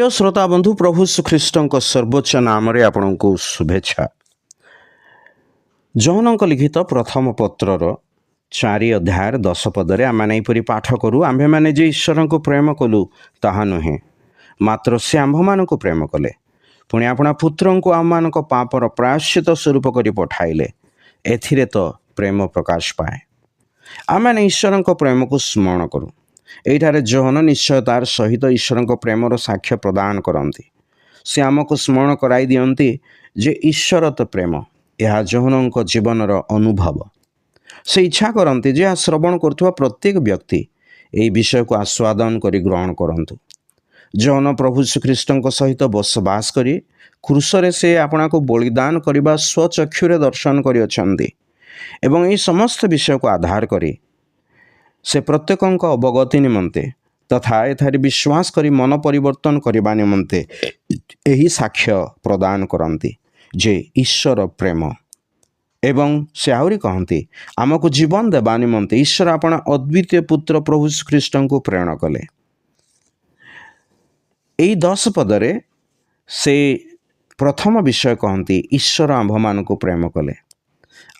प्रिय श्रोता बंधु प्रभु श्रीख्रीष्ट सर्वोच्च नाम आपको शुभेच्छा। जौनक लिखित प्रथम पत्रर 4 अध्याय 10 पदरे आमपरी पाठ करूँ आम्भे मैंने जे ईश्वर को प्रेम कलु ताहा नुहे मात्र से आम्भ मान प्रेम कले पुणी आपणा पुत्र को आम पापर प्रायश्चित स्वरूप कर पठाइले एथिरे तो प्रेम प्रकाश पाए। आम ईश्वर प्रेम को स्मरण करूँ। एठारे जौन निश्चय तार सहित ईश्वर प्रेमर साक्ष्य प्रदान करती। से आमको स्मरण कराई दियंती जे ईश्वर तो प्रेम यह जौन जीवनर अनुभव। से इच्छा करती जे श्रवण करुवा प्रत्येक व्यक्ति यही विषय को आस्वादन कर ग्रहण करंतु। जौन प्रभु श्रीख्रीष्ट सहित बसवास करी क्रूसरे से आपना को बलिदान करने स्वचक्षुरे दर्शन कर एवं ये समस्त विषय को आधार करी से प्रत्येक अवगति निमंते तथा एथारे विश्वास करी मन परिवर्तन करने निमंते यही साक्ष्य प्रदान करती जे ईश्वर प्रेम एवं से आहरी कहती आमको जीवन देवा निमंते ईश्वर आपण अद्वितीय पुत्र प्रभु श्रीख्रीष्ट को प्रेरण कले। यही 10 पदरे से प्रथम विषय कहती ईश्वर आम्भ मान को प्रेम कले।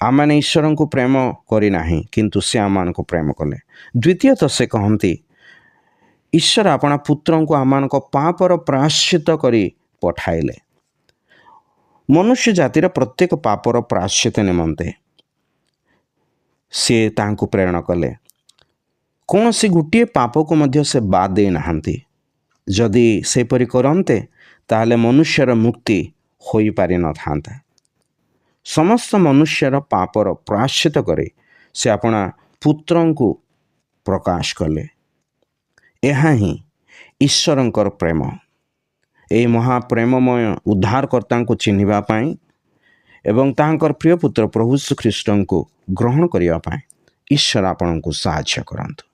आम मैंने ईश्वर को प्रेम करना किंतु से आम को प्रेम कले। द्वितीय तो से कहती ईश्वर अपना पुत्र को आम पापर प्रायश्चित करी पठाइले। मनुष्य जातिर प्रत्येक पापर प्रायश्चित निमंते से तांको प्रेरण कले। कौन सी गोटे पाप को मध्य से बाद दे नहांती। जदि सेपरि करन्ते ताहले मनुष्यर मुक्ति होई पारि न थांता। समस्त मनुष्यर पापर प्रायश्चित करे से अपना पुत्र को प्रकाश कले। यह ही ईश्वरंकर प्रेम। यही महाप्रेममय उद्धारकर्ता को चिन्हिबा पाई एवं तांकर प्रिय पुत्र प्रभु श्रीख्रीष्ट को ग्रहण करिया पाई ईश्वर आपन को साहाय्य करंतु।